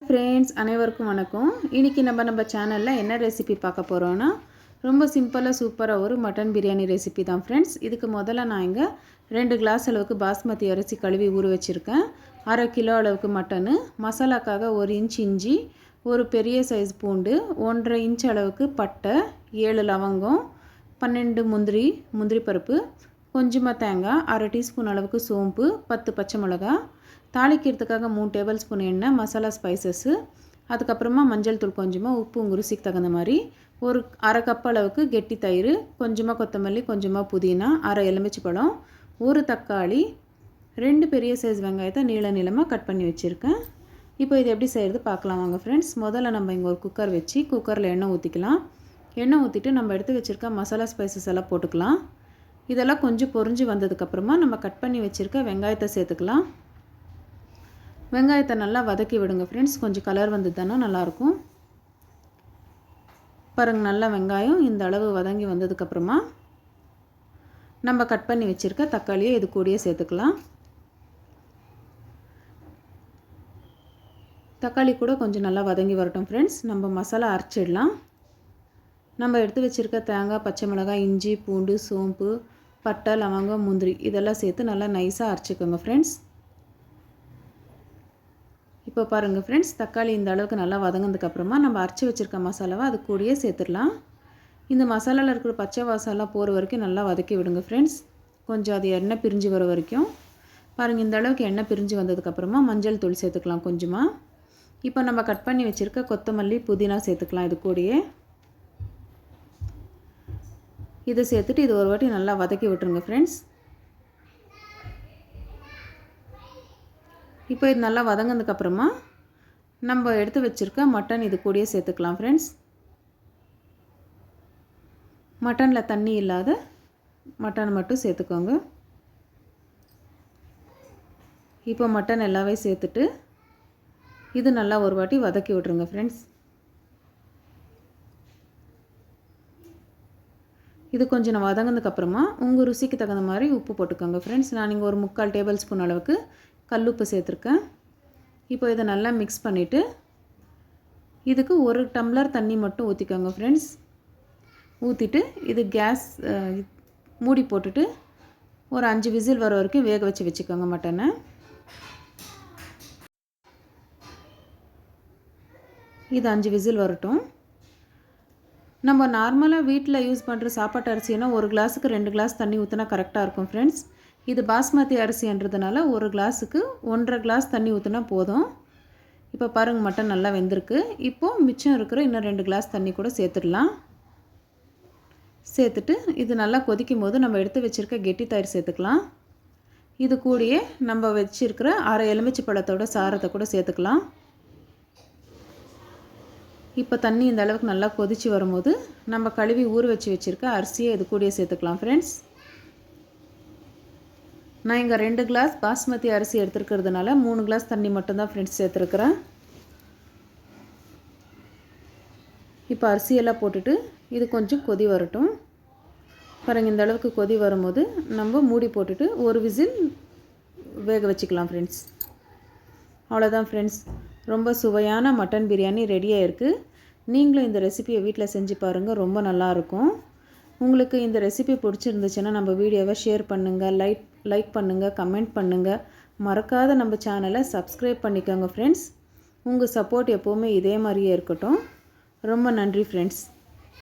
Friends அனைவருக்கும் வணக்கம். இன்றைக்கி நம்ம சேனலில் என்ன ரெசிபி பார்க்க போகிறோன்னா, ரொம்ப சிம்பிளாக சூப்பராக ஒரு மட்டன் பிரியாணி ரெசிபி தான் ஃப்ரெண்ட்ஸ். இதுக்கு முதல்ல நான் இங்கே 2 கிளாஸ் அளவுக்கு பாஸ்மதி அரிசி கழுவி ஊற வச்சுருக்கேன். 1/2 கிலோ அளவுக்கு மட்டனு, மசாலாக்காக 1 இன்ச் இஞ்சி, ஒரு பெரிய சைஸ் பூண்டு, 1.5 இன்ச் அளவுக்கு பட்டை, 7 லவங்கம், 12 முந்திரி பருப்பு, கொஞ்சமாக தேங்காய், 1/2 டீஸ்பூன் அளவுக்கு சோம்பு, 10 பச்சை மிளகா, தாளிக்கிறதுக்காக 3 டேபிள் ஸ்பூன் எண்ணெய், மசாலா ஸ்பைசஸ்ஸு, அதுக்கப்புறமா மஞ்சள் தூள் கொஞ்சமாக, உப்பு உங்கள் ருசிக்கு தகுந்த மாதிரி, ஒரு 1/2 கப் அளவுக்கு கெட்டி தயிர், கொஞ்சமாக கொத்தமல்லி, கொஞ்சமாக புதினா, 1/2 எலுமிச்சை பழம், ஒரு தக்காளி, 2 பெரிய சைஸ் வெங்காயத்தை நீளமாக கட் பண்ணி வச்சுருக்கேன். இப்போ இது எப்படி செய்கிறது பார்க்கலாம் வாங்க ஃப்ரெண்ட்ஸ். முதல்ல நம்ம இங்கே ஒரு குக்கர் வச்சு குக்கரில் எண்ணெய் ஊற்றிக்கலாம். எண்ணெய் ஊற்றிட்டு நம்ம எடுத்து வச்சுருக்க மசாலா ஸ்பைசஸ் எல்லாம் போட்டுக்கலாம். இதெல்லாம் கொஞ்சம் பொரிஞ்சு வந்ததுக்கப்புறமா நம்ம கட் பண்ணி வச்சுருக்க வெங்காயத்தை சேர்த்துக்கலாம். வெங்காயத்தை நல்லா வதக்கி விடுங்க ஃப்ரெண்ட்ஸ். கொஞ்சம் கலர் வந்ததுன்னா நல்லாயிருக்கும். பாருங்கள், நல்லா வெங்காயம் இந்த அளவு வதங்கி வந்ததுக்கப்புறமா நம்ம கட் பண்ணி வச்சுருக்க தக்காளியை இது கூடயே சேர்த்துக்கலாம். தக்காளி கூட கொஞ்சம் நல்லா வதங்கி வரட்டும் ஃப்ரெண்ட்ஸ். நம்ம மசாலா அரைச்சிடலாம். நம்ம எடுத்து வச்சுருக்க தேங்காய், பச்சை மிளகாய், இஞ்சி, பூண்டு, சோம்பு, பட்டை, லவங்கம், முந்திரி இதெல்லாம் சேர்த்து நல்லா நைஸாக அரைச்சிக்கோங்க ஃப்ரெண்ட்ஸ். இப்போ பாருங்கள் ஃப்ரெண்ட்ஸ், தக்காளி இந்த அளவுக்கு நல்லா வதங்கினதுக்கப்புறமா நம்ம அரைச்சி வச்சுருக்க மசாலாவை அது கூடயே சேர்த்துடலாம். இந்த மசாலாவில் இருக்கிற பச்சை வாசம்லாம் போகிற வரைக்கும் நல்லா வதக்கி விடுங்க ஃப்ரெண்ட்ஸ். கொஞ்சம் அது எண்ணெய் பிரிஞ்சு வர வரைக்கும். பாருங்கள், இந்த அளவுக்கு எண்ணெய் பிரிஞ்சு வந்ததுக்கப்புறமா மஞ்சள் தூள் சேர்த்துக்கலாம் கொஞ்சமாக. இப்போ நம்ம கட் பண்ணி வச்சுருக்க கொத்தமல்லி, புதினா சேர்த்துக்கலாம் இது கூடயே. இதை சேர்த்துட்டு இது ஒரு வாட்டி நல்லா வதக்கி விட்டுருங்க ஃப்ரெண்ட்ஸ். இப்போ இது நல்லா வதங்கினதுக்கப்புறமா நம்ம எடுத்து வச்சுருக்க மட்டன் இது கூடயே சேர்த்துக்கலாம் ஃப்ரெண்ட்ஸ். மட்டனில் தண்ணி இல்லாத மட்டன் மட்டும் சேர்த்துக்கோங்க. இப்போ மட்டன் எல்லாமே சேர்த்துட்டு இது நல்லா ஒரு வாட்டி வதக்கி விட்ருங்க ஃப்ரெண்ட்ஸ். இது கொஞ்சம் வதங்கினதுக்கப்புறமா உங்கள் ருசிக்கு தகுந்த மாதிரி உப்பு போட்டுக்கோங்க ஃப்ரெண்ட்ஸ். நான் இங்கே ஒரு 3/4 டேபிள் ஸ்பூன் அளவுக்கு கல்லுப்பு சேர்த்துருக்கேன். இப்போ இதை நல்லா மிக்ஸ் பண்ணிவிட்டு இதுக்கு 1 டம்ளர் தண்ணி மட்டும் ஊற்றிக்கோங்க ஃப்ரெண்ட்ஸ். ஊற்றிட்டு இது கேஸ் மூடி போட்டுட்டு ஒரு 5 விசில் வர வரைக்கும் வேக வச்சுக்கோங்க மட்டனை. இது 5 விசில் வரட்டும். நம்ம நார்மலாக வீட்டில் யூஸ் பண்ணுற சாப்பாட்டு அரிசினா 1 கிளாஸுக்கு 2 கிளாஸ் தண்ணி ஊற்றினா கரெக்டாக இருக்கும் ஃப்ரெண்ட்ஸ். இது பாஸ்மதி அரிசின்றதுனால 1 கிளாஸுக்கு 1.5 கிளாஸ் தண்ணி ஊற்றினா போதும். இப்போ பாருங்கள், மட்டன் நல்லா வெந்திருக்கு. இப்போது மிச்சம் இருக்கிற இன்னும் 2 கிளாஸ் தண்ணி கூட சேர்த்துடலாம். சேர்த்துட்டு இது நல்லா கொதிக்கும் போது நம்ம எடுத்து வச்சுருக்க கெட்டி தயிர் சேர்த்துக்கலாம். இது கூடயே நம்ம வச்சுருக்கிற 1/2 எலுமிச்சை பழத்தோட சாரத்தை கூட சேர்த்துக்கலாம். இப்போ தண்ணி இந்த அளவுக்கு நல்லா கொதித்து வரும்போது நம்ம கழுவி ஊற வச்சுருக்க அரிசியை இது கூடயே சேர்த்துக்கலாம் ஃப்ரெண்ட்ஸ். நான் இங்கே 2 கிளாஸ் பாஸ்மதி அரிசி எடுத்துருக்கிறதுனால 3 கிளாஸ் தண்ணி மட்டும்தான் ஃப்ரெண்ட்ஸ் சேர்த்துருக்குறேன். இப்போ அரிசியெல்லாம் போட்டுட்டு இது கொஞ்சம் கொதி வரட்டும். பாருங்கள், இந்த அளவுக்கு கொதி வரும்போது நம்ம மூடி போட்டுட்டு ஒரு விசில் வேக வச்சுக்கலாம் ஃப்ரெண்ட்ஸ். அவ்வளோதான் ஃப்ரெண்ட்ஸ், ரொம்ப சுவையான மட்டன் பிரியாணி ரெடியாக இருக்குது. நீங்களும் இந்த ரெசிபியை வீட்டில் செஞ்சு பாருங்கள், ரொம்ப நல்லாயிருக்கும். உங்களுக்கு இந்த ரெசிபி பிடிச்சிருந்துச்சுன்னா நம்ம வீடியோவை ஷேர் பண்ணுங்கள், லைக் பண்ணுங்கள், கமெண்ட் பண்ணுங்கள். மறக்காத நம்ம சேனலை சப்ஸ்கிரைப் பண்ணிக்கோங்க ஃப்ரெண்ட்ஸ். உங்கள் சப்போர்ட் எப்போவுமே இதே மாதிரியே இருக்கட்டும். ரொம்ப நன்றி ஃப்ரெண்ட்ஸ்.